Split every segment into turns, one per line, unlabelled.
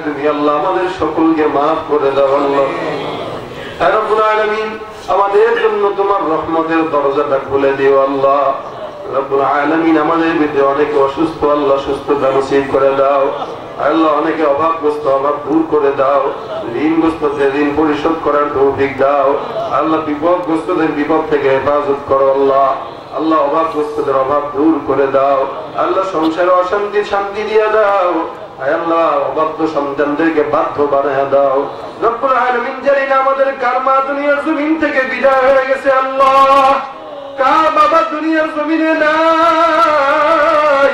তুমি আল্লাহ আমাদের সকলকে মাফ করে দাও আল্লাহ। হে রব্বুল আলামিন, আমাদের জন্য তোমার রহমতের দরজাটা খুলে দিও আল্লাহ। রব্বুল আলামিন, আমাদের ভিতরে অনেকে অসুস্থ, আল্লাহ সুস্থতা নসিব করে দাও আল্লাহ। অনেকে অভাবগ্রস্ত, অভাব দূর করে দাও। ঋণগ্রস্তদের ঋণ পরিশোধ করার তৌফিক দাও আল্লাহ। বিপদগ্রস্তদের বিপদ থেকে হেফাজত করো আল্লাহ। আল্লাহ অভাবগ্রস্তদের অভাব দূর করে দাও আল্লাহ। সংসারে অশান্তি শান্তি দিয়ে দাও আল্লাহ। অবাধ্য সন্তানদেরকে বাধ্য বানায় দাও রব্বুল আলামিন। জানি না আমাদের কার মা দুনিয়ার জমিন থেকে বিদায় হয়ে গেছে আল্লাহ, কার বাবা দুনিয়ার জমিনে নাই।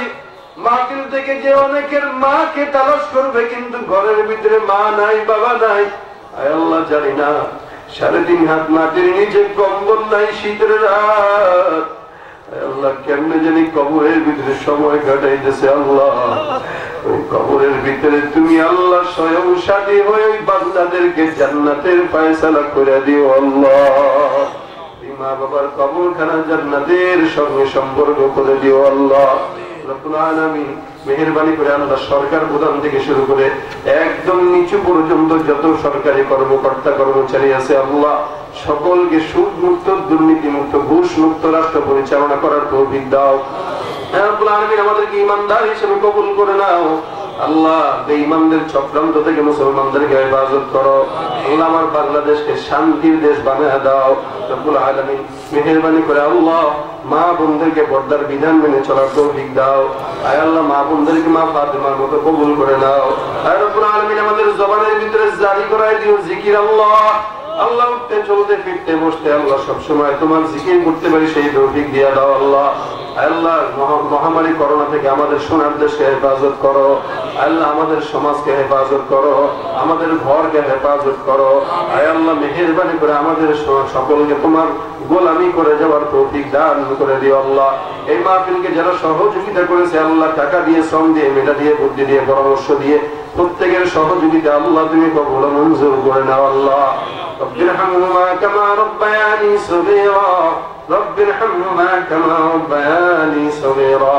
মাহফিল থেকে যে অনেকের মাকে তালাশ করবে, কিন্তু ঘরের ভিতরে মা নাই, বাবা নাই। আল্লাহ জানি না, 3.5 হাত মাটির নিচে কম্বল নাই, শীতের রাত আল্লাহ কেমনে জানি কবরের ভিতরে সময় কাটাইতেছে আল্লাহ। ওই কবরের ভিতরে তুমি আল্লাহ স্বয়ং সাথী হয়ে ওই বান্দাদেরকে জান্নাতের ফয়সালা করে দিও আল্লাহ। মা বাবার কবরখানা জান্নাতের সঙ্গে সম্পর্ক করে দিও আল্লাহ। রব্বুল আলামিন, মেহেরবানি করে আল্লাহ সরকার প্রধান থেকে শুরু করে একদম নিচু পর্যন্ত যত সরকারি কর্মকর্তা কর্মচারী আছে আল্লাহ, সকলকে সুদ মুক্ত, দুর্নীতি মুক্ত, ঘুষ মুক্ত রাষ্ট্র পরিচালনা করার তৌফিক দাও। রব্বুল আলামিন, আমাদেরকে ঈমানদার হিসেবে কবুল করে নাও আল্লাহ। বেঈমানদের চক্রান্ত থেকে মুসলমানদেরকে হেফাজত করো আল্লাহ। আমার বাংলাদেশকে শান্তির দেশ বানিয়ে দাও রব্বুল আলামিন। মেহেরবানি করে আল্লাহ মা বোনদেরকে পর্দার বিধান মেনে চলার তৌফিক দাও আয় আল্লাহ। মা বোনদেরকে মা ফাতেমার মতো কবুল করে নাও আয় রব্বুল আলামিন। আমাদের জবানের ভিতরে জারি করায় দিও জিকির আল্লাহ। আল্লাহ উঠতে চলতে ফিরতে বসতে আল্লাহ সবসময় তোমার জিকির করতে পারি সেই তৌফিক দিয়ে দাও আল্লাহ। আল্লাহ মহামারী করোনা থেকে আমাদের সোনার দেশকে হেফাজত করো আল্লাহ। আমাদের সমাজকে হেফাজত করো, আমাদের ঘরকে হেফাজত করো আয় আল্লাহ। মেহেরবানি করে আমাদের সকলকে তোমার গোলামি করে যাওয়ার তৌফিক দান করে দিও আল্লাহ। এই মাহফিলকে যারা সহযোগিতা করেছে আল্লাহ, টাকা দিয়ে, শ্রম দিয়ে, মেধা দিয়ে, বুদ্ধি দিয়ে, পরামর্শ দিয়ে, প্রত্যেকের সহযোগিতা আল্লাহ তুমি কবুল মঞ্জুর করে নাও আল্লাহ। রব্বিরহামহুমা কামা রব্বায়ানি সগীরা, রব্বিরহামহুমা কামা রব্বায়ানি সগীরা।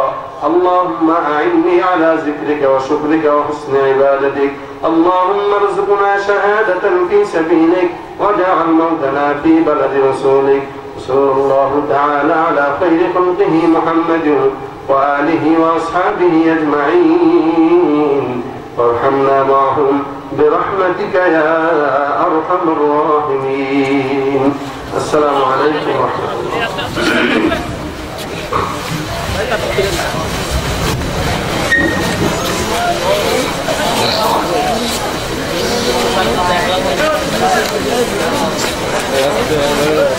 اللهم أعني على ذكرك وشكرك وحسن عبادتك. اللهم ارزقنا شهادة في سبيلك واجعل موتنا في بلد رسولك. صلى الله تعالى على خير خلقه محمد وآله وأصحابه أجمعين وارحمنا معهم برحمتك يا أرحم الراحمين. السلام عليكم ورحمة الله.
Yeah.